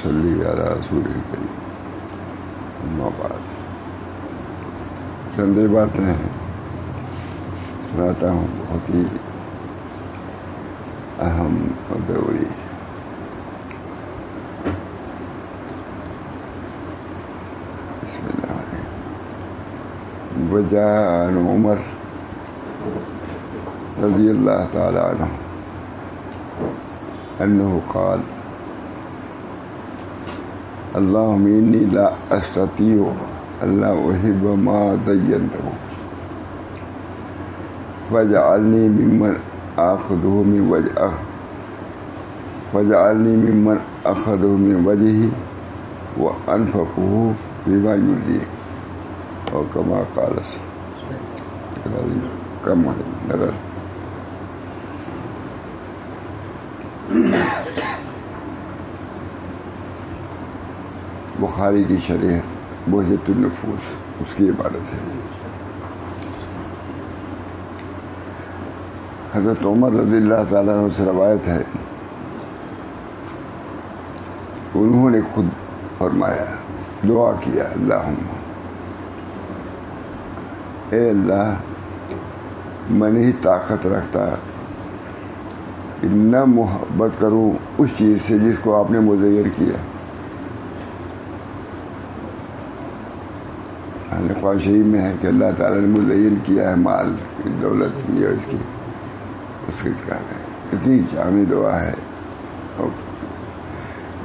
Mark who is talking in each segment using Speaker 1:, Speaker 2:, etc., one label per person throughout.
Speaker 1: صلی علی رسول کریم. اما بعد چند باتیں ہیں سناتا ہوں، بہت ہی اہم اور ضروری. بسم اللہ. وجاء عن عمر رضی اللہ تعالی عنہ انه قال اللهم انی لا استطيع الا احب ما زینته فاجعلنی ممن آخذه من وجهه فاجعلنی ممن أخذه من وجهه وأنفقه بما يرضيه اور كما قال کم نظر. بخاری کی شرح بہجت النفوس اس کی عبارت ہے. حضرت عمر رضی اللہ تعالیٰ عنہ سے روایت ہے، انہوں نے خود فرمایا، دعا کیا، اللہم اے اللہ، میں نہیں طاقت رکھتا کہ نہ محبت کروں اس چیز سے جس کو آپ نے مزین کیا. قرآن شریف میں ہے کہ اللہ تعالیٰ نے مزین کیا ہے مال کی، دولت کی اور اس کی کتنی جامع دعا ہے اور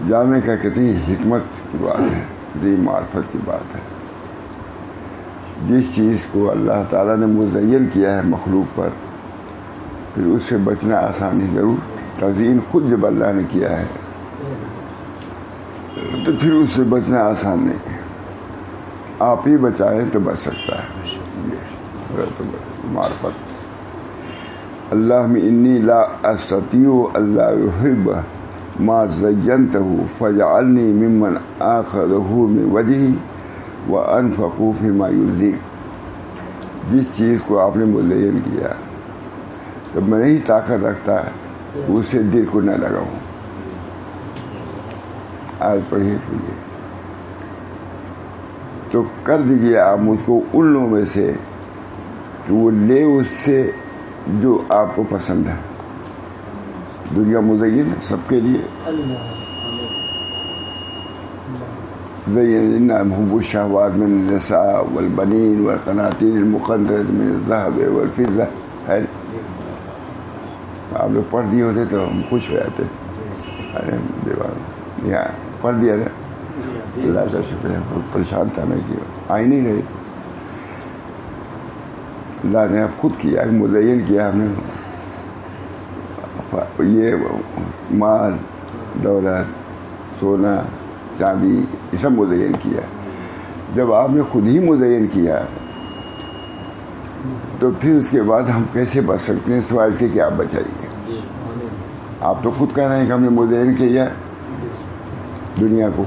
Speaker 1: جامع کا کتنی حکمت کی بات ہے، کتنی معرفت کی بات ہے. جس چیز کو اللہ تعالیٰ نے مزین کیا ہے مخلوق پر، پھر اس سے بچنا آسان نہیں. ضرور تزئین خود جب اللہ نے کیا ہے تو پھر اس سے بچنا آسان نہیں ہے. آپ ہی بچائیں تو بچ سکتا ہے. معرفت. اللہم انی لا استطیع الا احب ما زینتہ فاجعلنی ممن آخذہ من وجہی وانفقہ فیما یرضیک. جس چیز کو آپ نے مزین کیا تو میں نہیں طاقت رکھتا اسے دل کو نہ لگاؤں. آج پڑھیے کیجیے تو کر دیجیے آپ مجھ کو ان لوگوں میں سے کہ وہ لے اس سے جو آپ کو پسند ہے. دنیا مزین ہے سب کے لیے. زین حب الشہوات من النساء والبنین والقناطیر المقنطرۃ من الذهب والفضہ ہے. آپ لوگ پڑھ دیے ہوتے تو ہم خوش ہو جاتے. ارے دیوار یہاں پڑھ دیا تھا، اللہ کا شکر ہے. پریشان تھا میں کہ آئی نہیں رہی. اللہ نے اب خود کیا، مزین کیا ہم نے. یہ مال، دولت، سونا، چاندی، یہ سب مزین کیا. جب آپ نے خود ہی مزین کیا تو پھر اس کے بعد ہم کیسے بچ سکتے ہیں سوائے اس کے کہ آپ بچائیے. آپ تو خود کہہ رہے ہیں کہ ہم نے مزین کیا دنیا کو،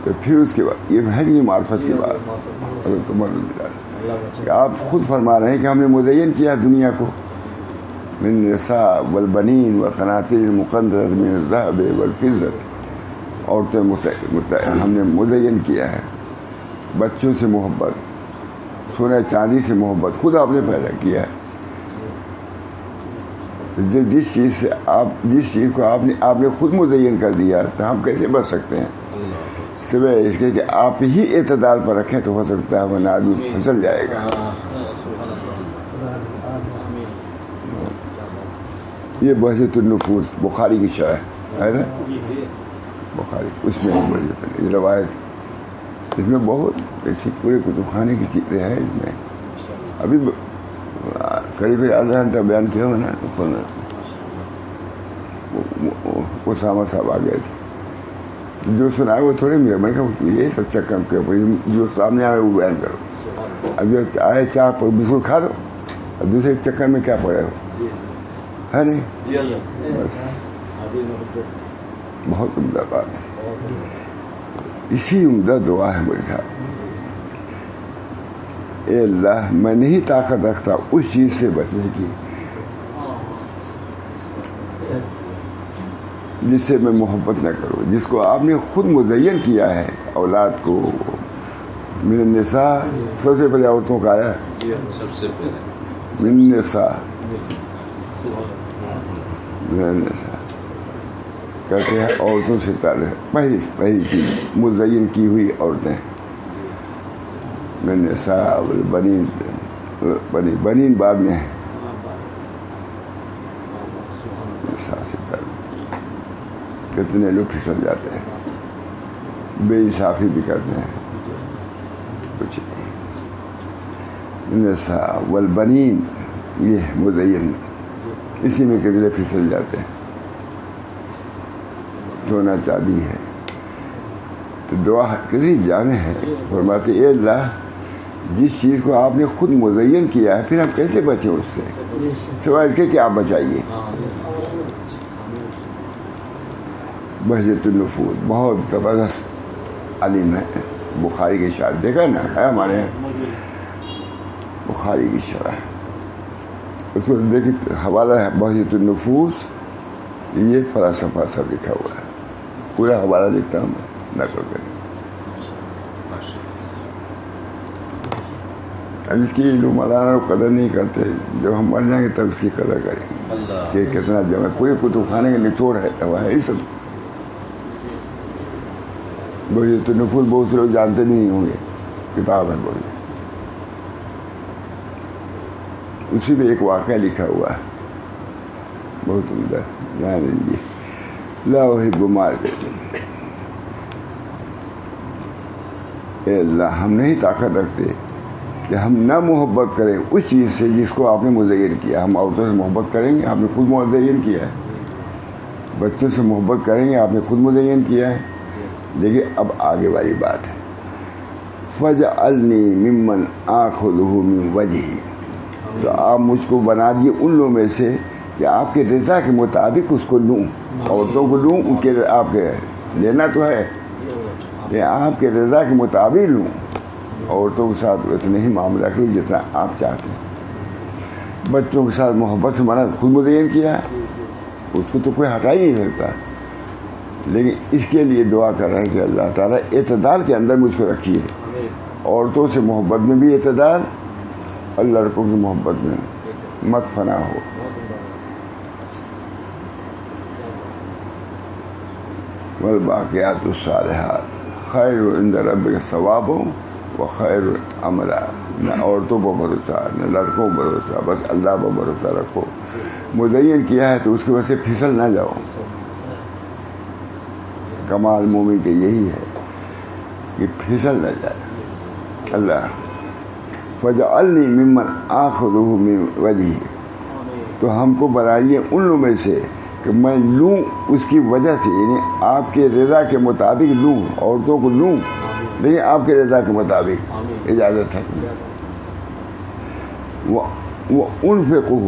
Speaker 1: تو پھر اس کے بعد یہ ہے کہ معرفت کی بات. آپ خود فرما رہے ہیں کہ ہم نے مزین کیا دنیا کو من النساء والبنین والقناطیر المقنطرۃ من الذهب والفضہ. عورتیں ہم نے مزین کیا ہے. بچوں سے محبت، سونے چاندی سے محبت خود آپ نے پیدا کیا ہے. جس چیز کو آپ نے خود مزین کر دیا تو ہم کیسے بچ سکتے ہیں سوائے اس کے کہ آپ ہی اعتدال پر رکھیں تو ہو سکتا ہے ورنہ آدمی پھسل جائے گا. یہ بحثۃ النفوس بخاری کی شرح ہے نا. بخاری اس میں روایت، اس میں بہت ایسی پورے کتب خانے کی چیزیں ہیں. اس میں ابھی قریب آدھا گھنٹہ بیان کیا ہوا نا. اسامہ صاحب آ گئے تھے، جو سنا ہے وہ تھوڑے ملے. میں کہا یہ سب چکر کے اوپر جو سامنے آئے وہ بیان کرو. اب جو آئے چاہ بسکٹ کھا دو، اب دوسرے چکر میں کیا پڑے ہو ہے نہیں. بس بہت عمدہ بات ہے. اسی عمدہ دعا ہے میرے ساتھ. اے اللہ، میں نہیں طاقت رکھتا اس چیز سے بچنے کی جس سے میں محبت نہ کروں، جس کو آپ نے خود مزین کیا ہے اولاد کو. من النساء سب سے پہلے عورتوں کا آیا،
Speaker 2: سب سے پہلے
Speaker 1: من النساء، من النساء کہتے ہیں عورتوں سے تعلق. پہلی چیز مزین کی ہوئی عورتیں. من النساء والبنین، بنین بعد میں ہے. نساء سے تعلق. کتنے لوگ پھسل جاتے ہیں، بے انصافی بھی کرتے ہیں. کچھ نساء والبنین یہ مزین، اسی میں کتنے پھسل جاتے ہیں. سونا چاندی ہے تو دعا کتنی جامع ہے. فرماتے اے اللہ جس چیز کو آپ نے خود مزین کیا ہے پھر ہم کیسے بچیں اس سے، سوائے اس کے کہ آپ بچائیے. بہجت النفوس بہت زبردست علم ہے. بخاری کی شرح دیکھا نا، ہے ہمارے یہاں بخاری کی شرح، اس کو دیکھیں حوالہ ہے بہجت النفوس. یہ فلسفہ سب لکھا ہوا ہے، پورا حوالہ لکھتا ہوں میں، نقل کریں. اب اس کی لوگ مولانا قدر نہیں کرتے، جب ہم مر جائیں گے تب اس کی قدر کریں کہ کتنا جمع. پورے کتب خانے کا نچوڑ ہے یہ سب. بہجت النفوس بہت سے لوگ جانتے نہیں ہوں گے، کتاب ہے بہت. اسی میں ایک واقعہ لکھا ہوا ہے بہت عمدہ. جان لیجیے لا احب مال، اے اللہ ہم نہیں طاقت رکھتے کہ ہم نہ محبت کریں اس چیز سے جس کو آپ نے مزین کیا. ہم عورتوں سے محبت کریں گے، آپ نے خود مزین کیا ہے. بچوں سے محبت کریں گے، آپ نے خود مزین کیا ہے. لیکن اب آگے والی بات ہے، فَجْعَلْنِي مِمَّنْ آخُذُهُ مِنْ وَجْهِهِ، تو آپ مجھ کو بنا دیے ان لوگوں میں سے کہ آپ کے رضا کے مطابق اس کو لوں. عورتوں کو لوں، ان کے آپ کے لینا تو ہے، یہ آپ کے رضا کے مطابق لوں. عورتوں کے ساتھ اتنے ہی معاملہ کروں جتنا آپ چاہتے ہیں. بچوں کے ساتھ محبت سے منا خود مزین کیا ہے، اس کو تو کوئی ہٹا ہی نہیں سکتا. لیکن اس کے لیے دعا کر رہے ہیں کہ اللہ تعالیٰ اعتدال کے اندر مجھ کو رکھیے. عورتوں سے محبت میں بھی اعتدال اور لڑکوں کی محبت میں مت فنا ہو. والباقیات الصالحات خیر عند ربک ثواب و خیر عملا. نہ عورتوں پر بھروسہ نہ لڑکوں پر بھروسہ، بس اللہ پر بھروسہ رکھو. مزین کیا ہے تو اس کی وجہ سے پھسل نہ جاؤ. کمال مومن کے یہی ہے کہ پھسل نہ جائے. اللہ فَجْعَلْنِي مِمَّنْ آخُذُهُ مِنْ وَجْهِهِ، تو ہم کو بنائیے ان لوگوں میں سے کہ میں لوں اس کی وجہ سے، یعنی آپ کے رضا کے مطابق لوں. عورتوں کو لوں لیکن آپ کے رضا کے مطابق اجازت ہے. وَأُنْفِقُهُ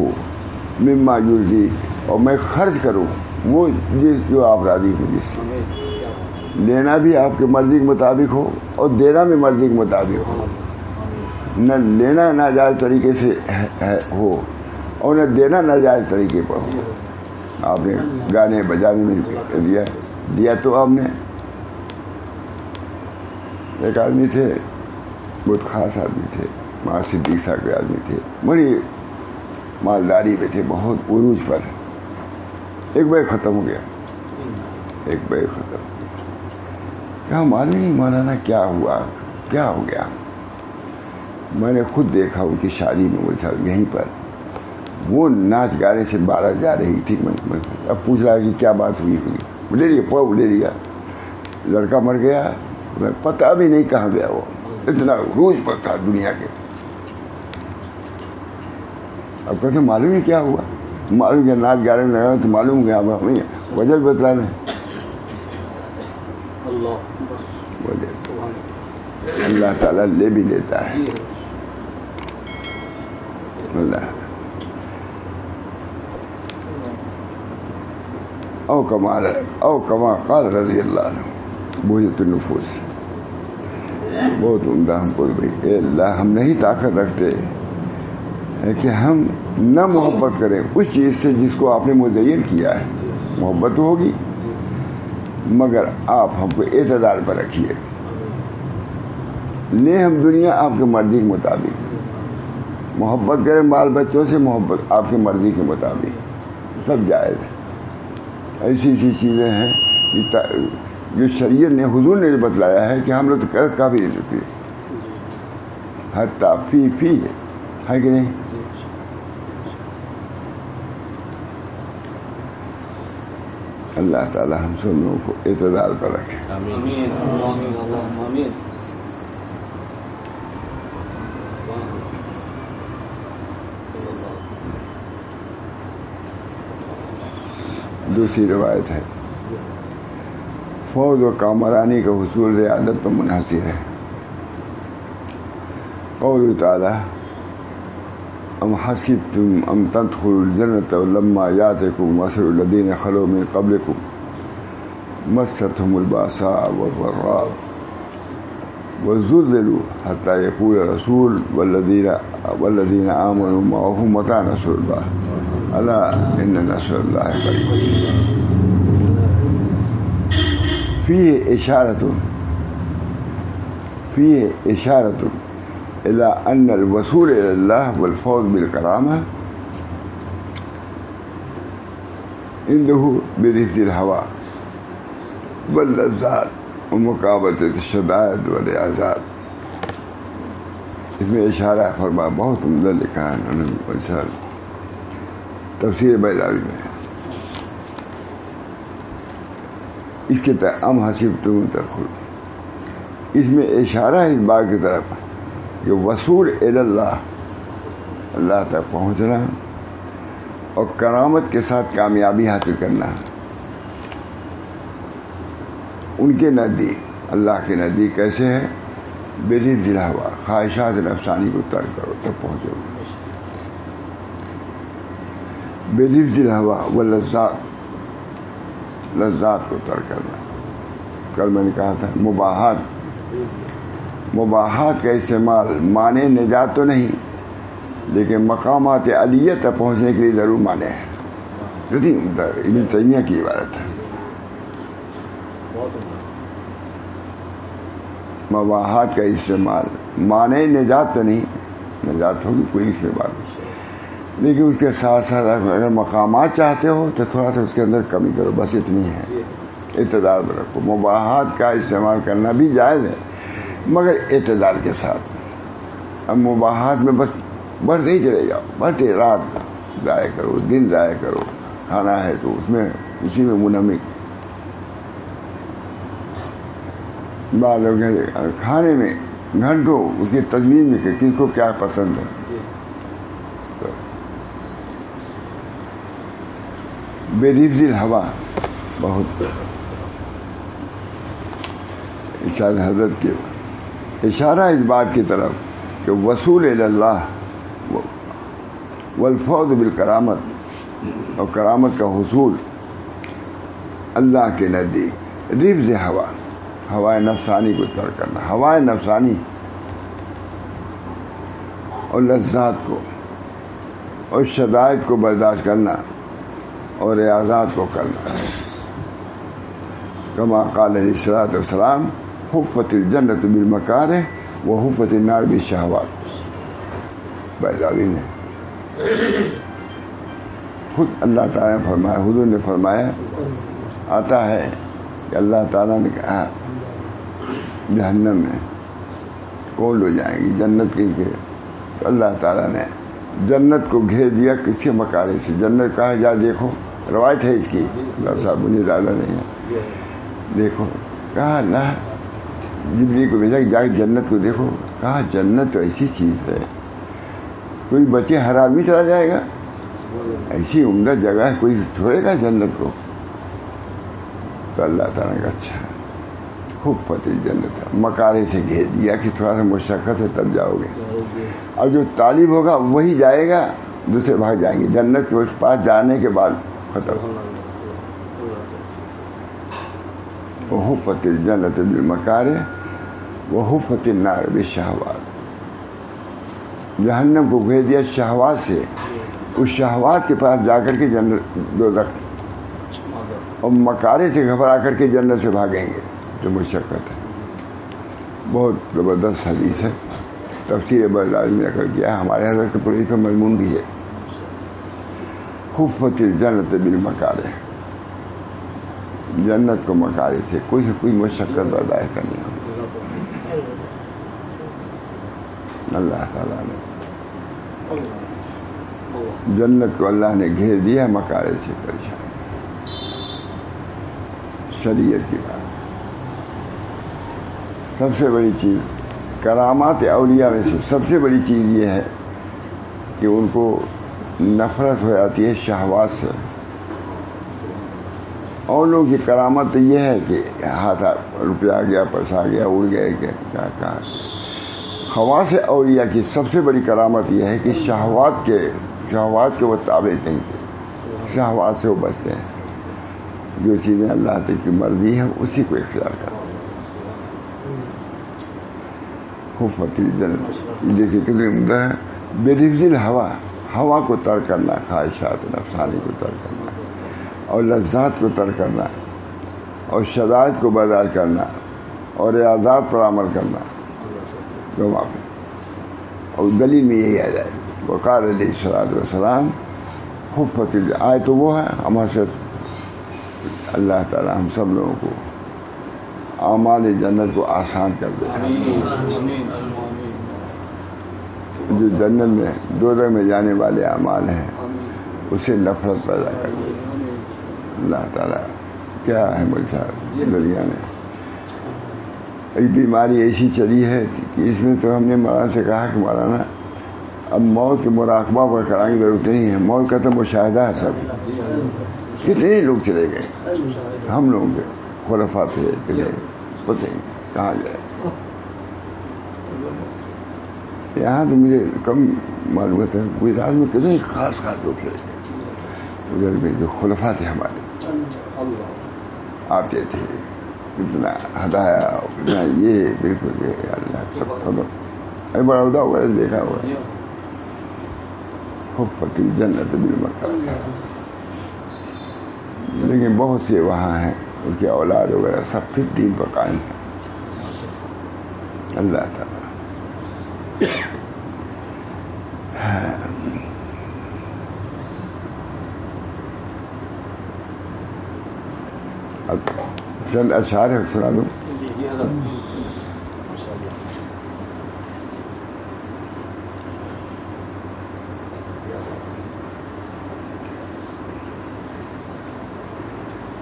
Speaker 1: مِمَّا يُرْضِيكَ، اور میں خرچ کروں وہ جو آپ راضی ہو جس سے. لینا بھی آپ کی مرضی کے مطابق ہو اور دینا بھی مرضی کے مطابق ہو. نہ لینا ناجائز طریقے سے ہو اور نہ دینا ناجائز طریقے پر ہو. آپ نے گانے بجانے میں دیا تو آپ نے. ایک آدمی تھے بہت خاص آدمی تھے، ماں صدیق صاحب کے آدمی تھے، بڑی مالداری میں تھے، بہت عروج پر. ایک بیگ ختم ہو گیا، ایک بیگ ختم. کیا معلوم نہیں مولانا کیا ہوا، کیا ہو گیا. میں نے خود دیکھا ان کی شادی میں، وہ سب یہیں پر وہ ناچ گانے سے باہر جا رہی تھی. اب پوچھ رہا ہے کہ کیا بات ہوئی. لے لیا پاؤ لے لیا. لڑکا مر گیا، پتہ بھی نہیں کہاں گیا. وہ اتنا روز پر تھا دنیا کے. اب کہتے معلوم نہیں کیا ہوا. معلوم کیا ناچ گانے میں لگا تو معلوم گیا ہمیں وجہ بتلانا ہے. اللہ تعالیٰ لے بھی لیتا ہے. اللہ او کما قال رضی اللہ عنہ. بہجت النفوس بہت عمدہ. ہم کو بھائی اے اللہ ہم نہیں طاقت رکھتے کہ ہم نہ محبت کریں اس چیز سے جس کو آپ نے مزین کیا ہے. محبت ہوگی مگر آپ ہم کو اعتدال پر رکھیے. لیں ہم دنیا آپ کی مرضی کے مطابق, محبت کریں بال بچوں سے, محبت آپ کی مرضی کے مطابق, سب جائز ہے. ایسی ایسی چیزیں ہیں جو شریعت نے, حضور نے بتلایا ہے کہ ہم لوگ تو کر بھی نہیں سکتے. حتیٰ فی ہے کہ نہیں؟ اللہ تعالی ہم سب لوگوں کو اعتدال پر رکھے.
Speaker 2: آمین.
Speaker 1: دوسری روایت ہے, فوز و کامرانی کا حصول ریاضت پر منحصر ہے. قول تعالی ام حسبتم ام تدخلوا الجنة ولما يأتكم مثل الذين خلوا من قبلكم مستهم البأساء والضراء وزلزلوا حتى يقول الرسول والذين آمنوا معه متى نصر الله ألا إن نصر الله قريب. فيه إشارة إلى أن الوصول إلى الله والفوز بالكرامة عنده برفض الهوى واللذات ومقابلة الشدائد والرياضات. اس میں اشارہ فرما بہت عمدہ لکھا ہے انہوں نے تفسیر بیضاوی میں. اس کے ام حسبتم تدخلوا, اس میں اشارہ ہے اس بات کی طرف کہ وصول الی اللہ, اللہ تک پہنچنا اور کرامت کے ساتھ کامیابی حاصل کرنا. ان کے نزدیک, اللہ کے نزدیک کیسے ہے؟ برفض الہوی, خواہشات نفسانی کو ترک کرو تب پہنچو. برفض الہوی واللذات, لذات کو ترک کرنا. کل میں نے کہا تھا مباحات کا استعمال معنی نجات تو نہیں, لیکن مقامات علیہ تک پہنچنے کے لیے ضرور معنی ہے. ابن تیمیہ کی عبارت ہے. مباحات کا استعمال معنی نجات تو نہیں, نجات ہوگی کوئی اس میں بات نہیں, لیکن اس کے ساتھ ساتھ اگر مقامات چاہتے ہو تو تھوڑا سا اس کے اندر کمی کرو, بس اتنی ہے. اعتدال میں رکھو. مباحات کا استعمال کرنا بھی جائز ہے مگر اعتدال کے ساتھ. اب مباحات میں بس بڑھتے ہی چلے جاؤ, بڑھتے, رات ضائع کرو, دن ضائع کرو, کھانا ہے تو اس میں اسی میں منہمک. بعض لوگ کھانے میں گھنٹوں اس کی تجویز میں کہ کس کو کیا پسند ہے. برفض الہوی بہت اشارہ حضرت کے اشارہ اس بات کی طرف کہ وصول الی اللہ والفوز بالکرامت, اور کرامت کا حصول اللہ کے نزدیک. رفض ہوا, ہوائے نفسانی کو ترک کرنا, ہوائے نفسانی اور لذات کو اور شدائد کو برداشت کرنا اور ریاضات کو کرنا. کما قال علیہ الصلوۃ والسلام حفت الجنت بالمکارہ وحفت النار بالشہوات. بیضاوی نے خود اللہ تعالیٰ نے فرمایا, حضور نے فرمایا, آتا ہے کہ اللہ تعالیٰ نے کہا جہنم میں کون لو جائیں گی جنت کی, تو اللہ تعالیٰ نے جنت کو گھیر دیا کسی مکارے سے. جنت کہا جا دیکھو, روایت ہے اس کی, اللہ صاحب مجھے زیادہ نہیں ہے, دیکھو. کہا اللہ جبریل کو بھیجا کہ جا کے جنت کو دیکھو. کہا جنت تو ایسی چیز ہے کوئی بچے ہر آدمی چلا جائے گا, ایسی عمدہ جگہ ہے, کوئی چھوڑے گا جنت کو. تو اللہ تعالیٰ کا اچھا حفت الجنت, مکارے سے گھیر دیا کہ تھوڑا سا مشقت ہے تب جاؤ گے, اور جو طالب ہوگا وہی جائے گا, دوسرے بھاگ جائیں گے. جنت کے اس پاس جانے کے بعد ختم. وحفت الجنت بالمکارہ وحفت النار بالشہوات. جہنم کو گھیر دیا شہوات سے, اس شہوات کے پاس جا کر کے جنت دوزخ, اور مکارے سے گھبرا کر کے جنت سے بھاگیں گے جو مشقت ہے. بہت زبردست حدیث ہے, تفسیر بغدادی میں نقل کیا ہے, ہمارے حضرت پوری کا مضمون بھی ہے. خفت الجنت بالمکارہ, جنت کو مکارے سے کوئی مشقت برداشت کرنی ہوگی. اللہ تعالیٰ نے جنت کو اللہ نے گھیر دیا مکارے سے پریشان. شریعت کی بات سب سے بڑی چیز, کرامات اولیاء میں سے سب سے بڑی چیز یہ ہے کہ ان کو نفرت ہو جاتی ہے شہوات سے. اور لوگوں کی کرامت تو یہ ہے کہ ہاتھ روپیہ آ گیا, پیسہ آ گیا, اڑ گئے, کیا کہا. خواص اولیاء کی سب سے بڑی کرامت یہ ہے کہ شہوات کے وہ تابع نہیں تھے, شہوات سے وہ بچتے ہیں. جو چیزیں اللہ تعالی کی مرضی ہے اسی کو اختیار کرتے ہیں. خفت الجنت دیکھیے کتنی عمدہ ہے. برفض الہوا, ہوا کو ترک کرنا, خواہشات نفسانی کو ترک کرنا, اور لذات کو ترک کرنا, اور شدائد کو برداشت کرنا, اور ریاضات پر عمل کرنا. تو اور دلیل میں یہی آ جائے وقال علیہ الصلوۃ والسلام خفت الجنت. آئے تو وہ ہے ہمارے سے اللہ تعالیٰ ہم سب لوگوں کو اعمال جنت کو آسان کر دے. جو جنت میں دوزخ میں جانے والے اعمال ہیں اسے نفرت پیدا کر دے. اللہ تعالیٰ کیا ہے مجھ صاحب دنیا میں ایک بیماری ایسی چلی ہے کہ اس میں تو ہم نے مولانا سے کہا کہ مولانا اب موت کے مراقبہ پر کرانے کی ضرورت نہیں ہے, موت کا تو مشاہدہ ہے. سب کتنے لوگ چلے گئے, ہم لوگوں کے خلفاء تھے چلے, پتہ نہیں کہاں گئے. یہاں تو مجھے کم معلومات ہے, گجرات میں کتنے خاص لوگ چلے گئے. ادھر میں جو خلفاء تھے ہمارے آتے تھے, کتنا ہدایا, کتنا یہ بالکل یہ اللہ سب خبر بڑا عہدہ وغیرہ دیکھا ہوا ہے. خفت الجنت بالمکارہ. لیکن بہت سے وہاں ہیں ان کے اولاد وغیرہ سب پھر دین پر قائم ہیں. اللہ تعالیٰ اب چند اشعار ہے سنا دوں.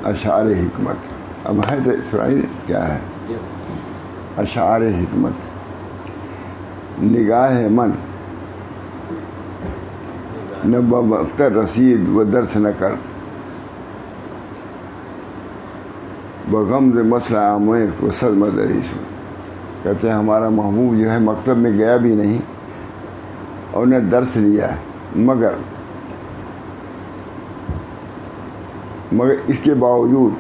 Speaker 1: اشعار حکمت. اب ہے تو سنائی کیا ہے. اشعار حکمت. نگاہ من نہ بوقت رسید و درس نہ کر, بغمز مسئلہ عامیں کو صدمہ دریس. کہتے ہیں ہمارا محبوب جو ہے مکتب میں گیا بھی نہیں اور نے درس لیا, مگر اس کے باوجود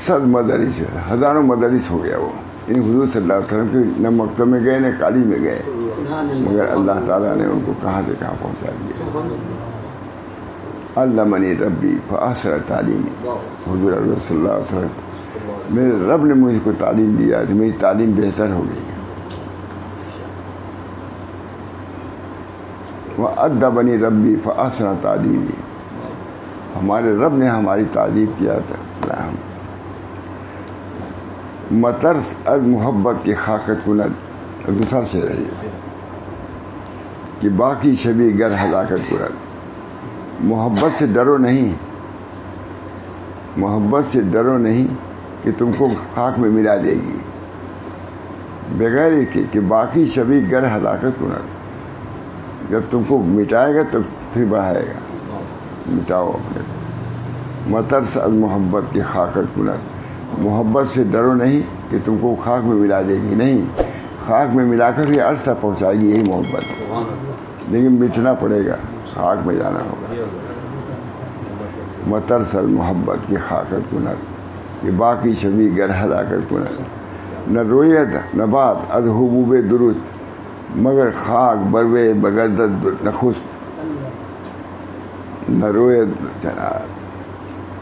Speaker 1: صد مدارس, ہزاروں مدارس ہو گیا وہ. ان حضور صلی اللہ علیہ وسلم کے نہ مکتب میں گئے نہ کالج میں گئے, مگر اللہ تعالیٰ نے ان کو کہاں سے کہاں پہنچا دیا. علمنی ربی فاحسن تعلیمی. حضور صلی اللہ علیہ وسلم میرے رب نے مجھ کو تعلیم دیا تو میری تعلیم بہتر ہو گئی. وأدبنی ربی فاحسن تعلیمی. ہمارے رب نے ہماری تعلیم کیا تھا. مترس از محبت کی خاکت کند. دوسرا سے رہی کہ باقی شبی گر ہلاکت کند. محبت سے ڈرو نہیں, محبت سے ڈرو نہیں کہ تم کو خاک میں ملا دے گی, بغیر کہ باقی شبی گر ہلاکت کند. جب تم کو مٹائے گا تو پھر بڑھائے گا. مٹاؤ اپنے مترس از محبت کی خاکت کند. محبت سے ڈرو نہیں کہ تم کو خاک میں ملا دے گی, نہیں, خاک میں ملا کر بھی عرض تک پہنچائے گی. یہی محبت, لیکن مٹنا پڑے گا, خاک میں جانا ہوگا. مترس از محبت کی خاکت کند کہ باقی شبی گر ہلاکت کند. نہ رویت نبات از حبوب درست, مگر خاک بروے بگردد نخست. نہ رویت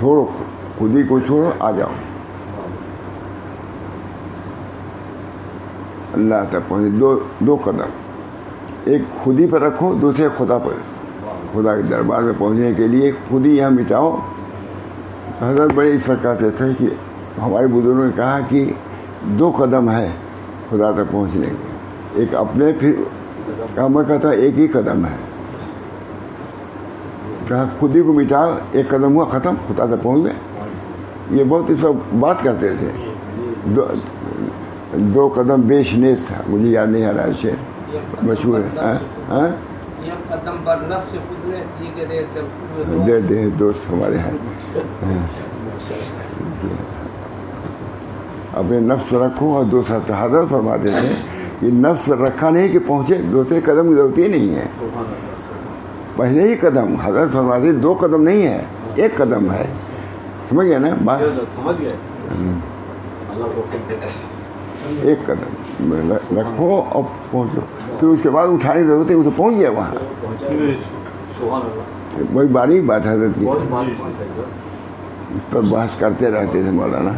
Speaker 1: چھوڑو، خودی کو چھوڑو، آ جاؤ اللہ تک پہنچے. دو قدم، ایک خودی پر رکھو، دوسرے خدا پر. خدا کے دربار میں پہنچنے کے لیے خودی یہاں مٹاؤ. حضرت بڑے اس پر کہتے تھے کہ ہمارے بزرگوں نے کہا کہ 2 قدم ہے خدا تک پہنچنے کے، ایک اپنے، پھر میں کہتا ایک ہی قدم ہے. کہا خودی کو مٹاؤ، ایک قدم ہوا ختم، خدا تک پہنچ گئے. یہ بہت اس وقت بات کرتے تھے. 2 قدم بیش نیز تھا، مجھے یاد نہیں آ رہا ہے، شعر مشہور ہے. دے دوست ہمارے ہیں. اپنے نفس رکھو اور دوسرا. حضرت فرماتے تھے کہ نفس رکھا نہیں کہ پہنچے، دوسرے قدم کی ضرورت ہی نہیں ہے، پہلے ہی قدم. حضرت فرماتے 2 قدم نہیں ہے، 1 قدم ہے. سمجھ گیا نا بات؟
Speaker 2: سمجھ گئے.
Speaker 1: 1 قدم رکھو اور پہنچو، پھر اس کے بعد اٹھانے کی ضرورت ہے، وہ تو پہنچ گیا وہاں. وہی باریک بات ہے حضرت کی، اس پر بحث کرتے رہتے تھے مولانا.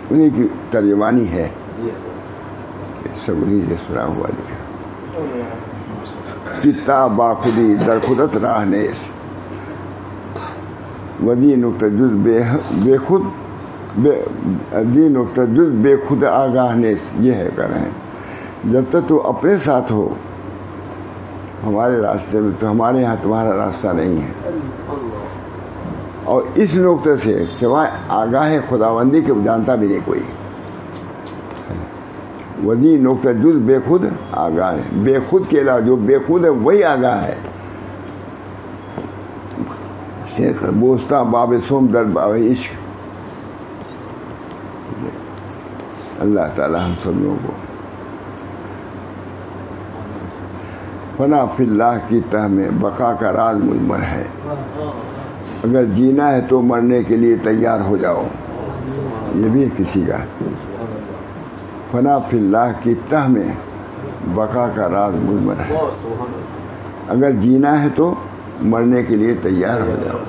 Speaker 1: انہیں کی ترجمانی ہے، سب انہیں سے سنا ہوا لکھا. کتا باخودی در خودت راہ نیس، ودی نقطہ جز بے خود، دی نقطہ جز بے خود آگاہ نیس. یہ ہے کہہ رہے ہیں جب تک تو اپنے ساتھ ہو ہمارے راستے میں، تو ہمارے یہاں تمہارا راستہ نہیں ہے. اور اس نقطے سے سوائے آگاہ خداوندی کے جانتا بھی نہیں کوئی. ودی نقطہ جز بے خود آگاہ ہے، بے خود کے علاوہ جو بے خود ہے وہی آگاہ ہے. شیخ بوستا باب سوم در باب عشق. اللہ تعالی ہم سب لوگوں کو فنا فی اللہ کی تہ میں بقا کا راز مضمر ہے. اگر جینا ہے تو مرنے کے لیے تیار ہو جاؤ، یہ بھی ہے کسی کا. فنا فی اللہ کی تہ میں بقا کا راز مضمر ہے. اگر جینا ہے تو مرنے کے لیے تیار ہو جاؤ.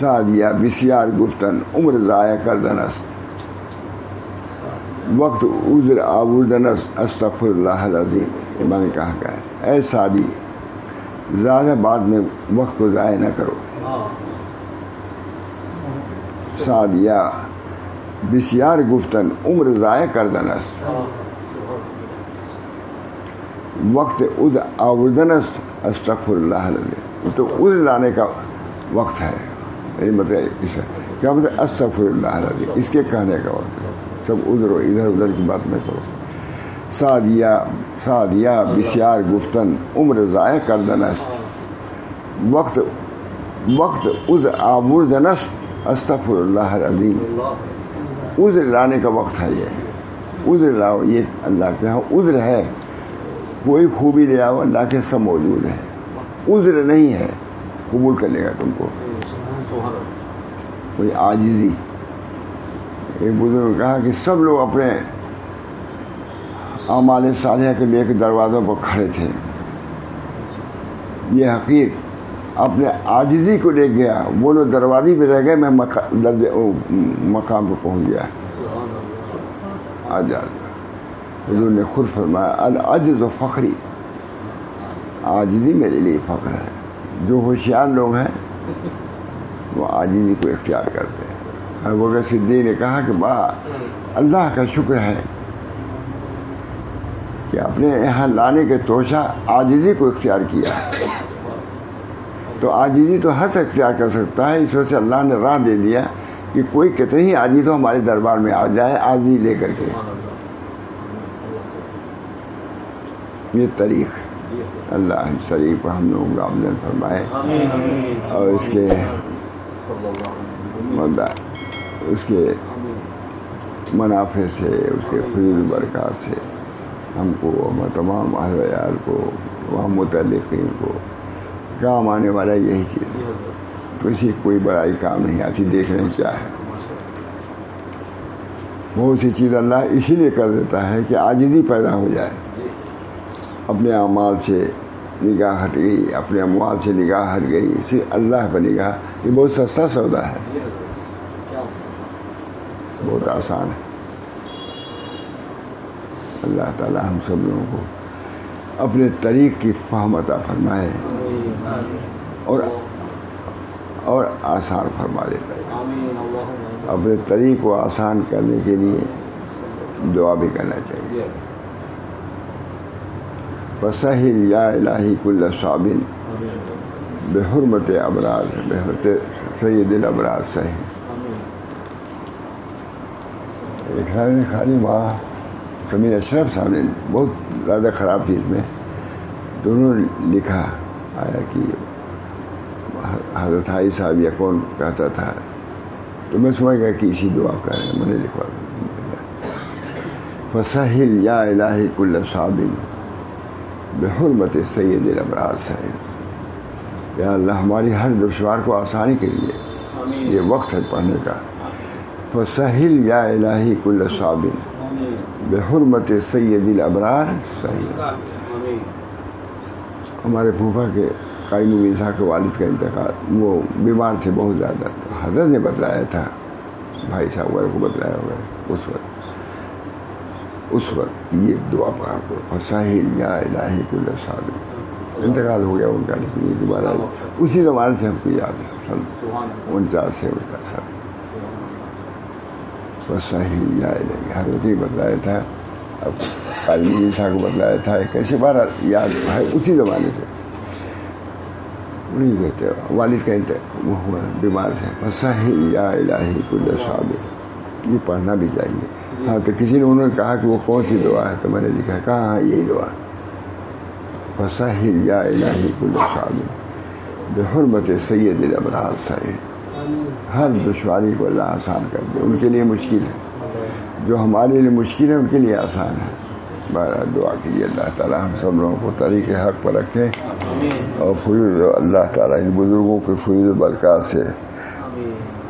Speaker 1: سعدیہ بسیار گفتن عمر ضائع کردن است، وقت عذر آوردن است استغفر اللہ العظیم. میں نے کہا کہ اے سعدی، زیادہ بعد میں وقت کو ضائع نہ کرو. سعدیہ بسیار گفتن عمر ضائع کردن است، وقت عذر آوردن است استغفر اللہ العظیم. تو عذر لانے کا وقت ہے، یعنی مطلب کیا مطلب استغفر اللہ العظیم، اس کے کہنے کا وقت ہے. سب ادھر ادھر ادھر کی بات نہ کرو. سعدیہ بسیار گفتن عمر ضائع کردن است، وقت عذر آوردن است استغفر اللہ العظیم. عذر لانے کا وقت ہے یہ. عذر لاؤ، یہ اللہ کے ہاں عذر ہے. کوئی خوبی لے آؤ، اللہ کے سب موجود ہے. عذر نہیں ہے، قبول کر لے گا تم کو. کوئی عاجزی. ایک بزرگ نے کہا کہ سب لوگ اپنے اعمال صالحہ کے لے کے دروازوں پر کھڑے تھے. یہ حقیر اپنے عاجزی کو لے گیا، وہ لوگ دروازے پہ رہ گئے، میں مقام پہ پہنچ گیا. آزاد. حضور نے خود فرمایا العجز و فخری، عاجزی میرے لیے فخر ہے. جو ہوشیار لوگ ہیں وہ عاجزی کو اختیار کرتے ہیں. ابو بکر صدیق نے کہا کہ اللہ کا شکر ہے کہ اپنے یہاں لانے کے توشہ عاجزی کو اختیار کیا. تو عاجزی تو ہر سے اختیار کر سکتا ہے، اس وجہ سے اللہ نے راہ دے دیا کہ کوئی کتنے ہی عاجز ہو ہمارے دربار میں آ جائے عاجزی لے کر کے. یہ طریق اللہ شریف ہم لوگوں کا عمل فرمائے، اور اس کے منافع سے، اس کے فضل برکات سے ہم کو، تمام اہل عیال کو، تمام متعلقین کو کام آنے والا یہی چیز. کسی کوئی بڑائی کام نہیں آتی. دیکھنے کیا ہے، بہت سی چیز اللہ اسی لیے کر دیتا ہے کہ عاجزی پیدا ہو جائے. اپنے اعمال سے نگاہ ہٹ گئی، اپنے اموال سے نگاہ ہٹ گئی، صرف اللہ پر نگاہ، یہ بہت سستا سودا ہے، بہت آسان ہے۔ اللہ تعالی ہم سب لوگوں کو اپنے طریق کی فہم عطا فرمائے اور آسان فرما دیتا ہے۔ اپنے طریق کو آسان کرنے کے لیے دعا بھی کرنا چاہیے۔ فسہل یا الہی کل صعب بحرمت ابرار، بحرمت سید الابرار سہل۔ ایک خالی وہاں سمیر اشرف صاحب نے بہت زیادہ خراب تھی اس میں، دونوں لکھا آیا کہ حضرت حائی صاحب یا کون کہتا تھا، تو میں سمجھ گیا کہ اسی دعا کا ہے، میں نے لکھوا فسہل یا الہی کل صعب بحرمت سید الابرار سہل۔ یا اللہ ہماری ہر دشوار کو آسانی کے لیے یہ وقت ہے پڑھنے کا۔ فسہل یا الہی کل صعب بحرمت سید الابرار سہل۔ ہمارے پھوپھا کے قائم میسا کے والد کا انتقال، وہ بیمار تھے بہت زیادہ، حضرت نے بتلایا تھا، بھائی صاحب والے کو بتلایا ہوگا اس وقت یہ دعا پڑھا کو فسہل یا الہی کل صعب۔ انتقال ہو گیا ان کا، لیکن یہ دوبارہ اسی زمانے سے ہم کو یاد ہے، سن 49 سے ان کا سب فسہل یا الہی، حضرت نے بتلایا تھا، اب قائم میسا کو بتلایا تھا، کیسے بار یاد ہے اسی زمانے سے، نہیں کہتے والد کا وہ ہوا بیمار سے۔ فسہل یا الہی کل صعب، یہ پڑھنا بھی چاہیے۔ ہاں تو کسی نے انہوں نے کہا کہ وہ کون سی دعا ہے، تو میں نے لکھا کہا ہاں یہی دعا، فسہل یا الہی کل صعب بحرمت سید الابرار سہل۔ ہر دشواری کو اللہ آسان کر دے، ان کے لیے مشکل ہے، جو ہمارے لیے مشکل ہے ان کے لیے آسان ہے۔ بہرحال دعا کیجیے اللہ تعالی ہم سب لوگوں کو طریق حق پر رکھے، اور فیض اللہ تعالی ان بزرگوں کے فیض و برکات سے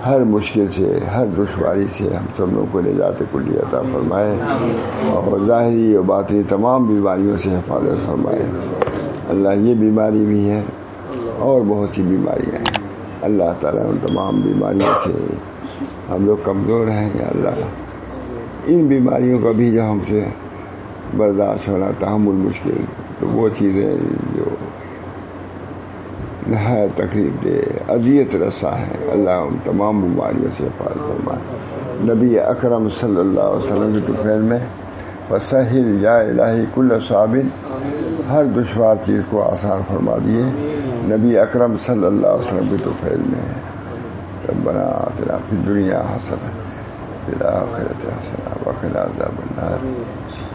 Speaker 1: ہر مشکل سے، ہر دشواری سے ہم سب لوگوں کو نجات کلی عطا فرمائے، اور ظاہری و باطنی تمام بیماریوں سے حفاظت فرمائے۔ اللہ یہ بیماری بھی ہے اور بہت سی بیماریاں ہیں، اللہ تعالیٰ ان تمام بیماریوں سے ہم لوگ کمزور ہیں، یا اللہ ان بیماریوں کا بھی جو ہم سے برداشت ہونا تحمل مشکل، تو وہ چیزیں جو نہایت تکلیف دہ اذیت رسا ہے، اللہ ان تمام بیماریوں سے حفاظت فرمائے۔ نبی اکرم صلی اللہ علیہ وسلم کی طفیل میں فسہل یا الہی کل صعب، ہر دشوار چیز کو آسان فرما دیے نبی اکرم صلی اللہ علیہ وسلم کی طفیل میں۔ ربنا آتنا فی الدنیا حسنہ وفی الآخرۃ حسنہ وقنا عذاب النار۔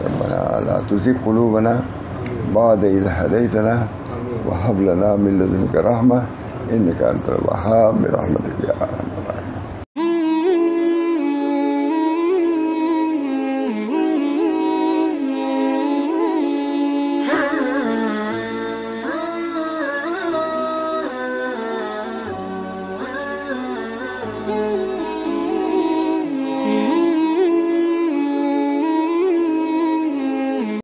Speaker 1: ربنا لا تزغ قلوبنا بعد إذ هديتنا وهب لنا من لدنك رحمة إنك أنت الوهاب برحمتك يا أرحم الراحمين۔
Speaker 3: Mm-hmm.